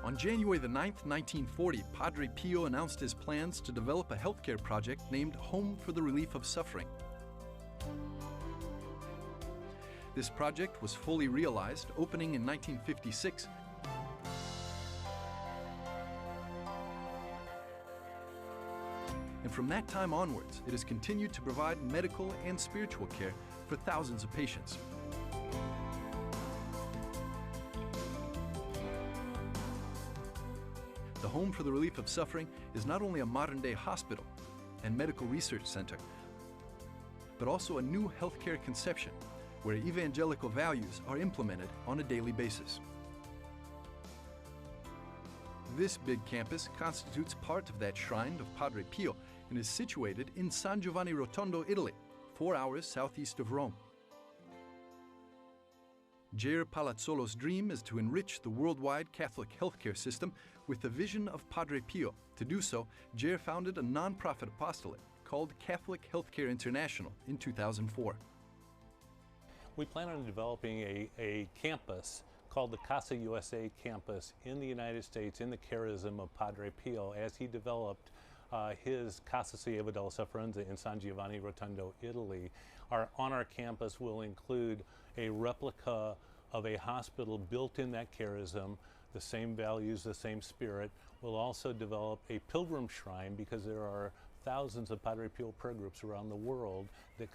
On January the 9th, 1940, Padre Pio announced his plans to develop a healthcare project named Home for the Relief of Suffering. This project was fully realized, opening in 1956. And from that time onwards, it has continued to provide medical and spiritual care for thousands of patients. The Home for the Relief of Suffering is not only a modern-day hospital and medical research center, but also a new healthcare conception where evangelical values are implemented on a daily basis. This big campus constitutes part of that shrine of Padre Pio and is situated in San Giovanni Rotondo, Italy, 4 hours southeast of Rome. Jair Palazzolo's dream is to enrich the worldwide Catholic healthcare system with the vision of Padre Pio. To do so, Jair founded a non-profit apostolate called Catholic Healthcare International in 2004. We plan on developing a campus called the Casa USA campus in the United States in the charism of Padre Pio as he developed his Casa Sieva della Sofferenza in San Giovanni Rotondo, Italy. On our campus will include a replica of a hospital built in that charism, the same values, the same spirit. We'll also develop a pilgrim shrine because there are thousands of Padre Pio prayer groups around the world that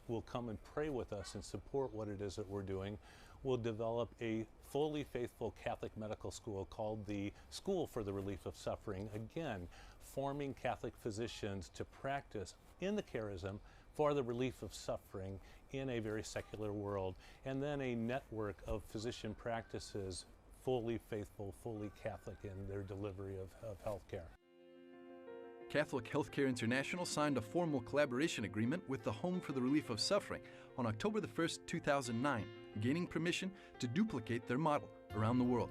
will come and pray with us and support what it is that we're doing. We'll develop a fully faithful Catholic medical school called the School for the Relief of Suffering, again, forming Catholic physicians to practice in the charism for the relief of suffering in a very secular world, and then a network of physician practices, fully faithful, fully Catholic in their delivery of health care. Catholic Healthcare International signed a formal collaboration agreement with the Home for the Relief of Suffering on October the 1st, 2009, gaining permission to duplicate their model around the world.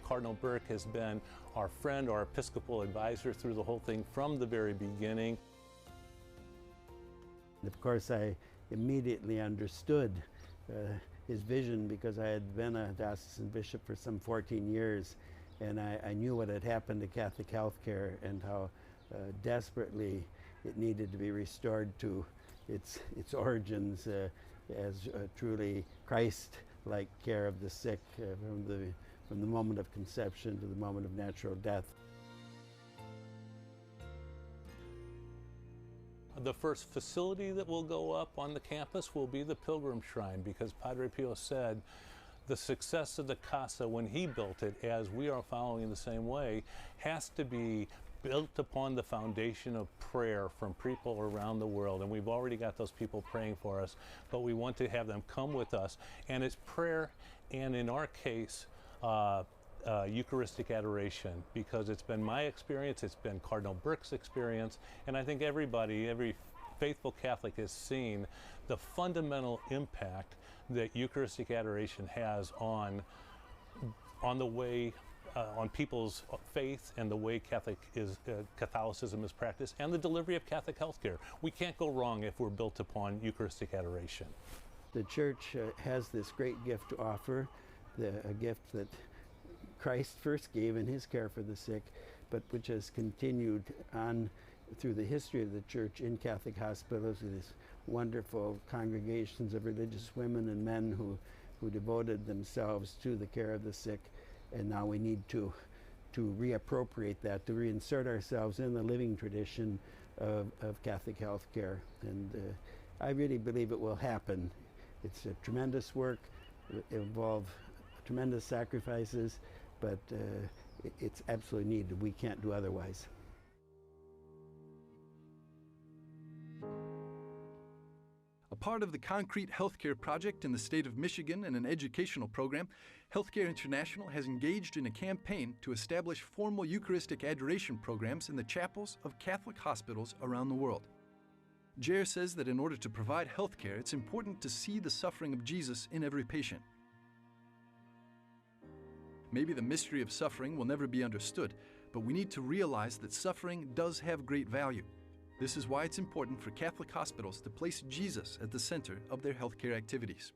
Cardinal Burke has been our friend, our Episcopal advisor through the whole thing from the very beginning. Of course, I immediately understood his vision because I had been a diocesan bishop for some 14 years, and I knew what had happened to Catholic healthcare and how desperately it needed to be restored to its origins as truly Christ-like care of the sick from the moment of conception to the moment of natural death. The first facility that will go up on the campus will be the Pilgrim Shrine, because Padre Pio said the success of the Casa when he built it, as we are following the same way, has to be built upon the foundation of prayer from people around the world. And we've already got those people praying for us, but we want to have them come with us. And it's prayer, and in our case, Eucharistic adoration, because it's been my experience, it's been Cardinal Burke's experience, and I think every faithful Catholic has seen the fundamental impact that Eucharistic adoration has on the way, on people's faith and the way Catholicism is practiced, and the delivery of Catholic healthcare. We can't go wrong if we're built upon Eucharistic adoration. The Church has this great gift to offer, a gift that Christ first gave in his care for the sick, but which has continued on through the history of the Church in Catholic hospitals with these wonderful congregations of religious women and men who devoted themselves to the care of the sick. And now we need to reappropriate that, to reinsert ourselves in the living tradition of Catholic health care. And I really believe it will happen. It's a tremendous work. It will involve tremendous sacrifices, but it's absolutely needed. We can't do otherwise. A part of the concrete healthcare project in the state of Michigan and an educational program, Healthcare International has engaged in a campaign to establish formal Eucharistic adoration programs in the chapels of Catholic hospitals around the world. Jair says that in order to provide healthcare, it's important to see the suffering of Jesus in every patient. Maybe the mystery of suffering will never be understood, but we need to realize that suffering does have great value. This is why it's important for Catholic hospitals to place Jesus at the center of their healthcare activities.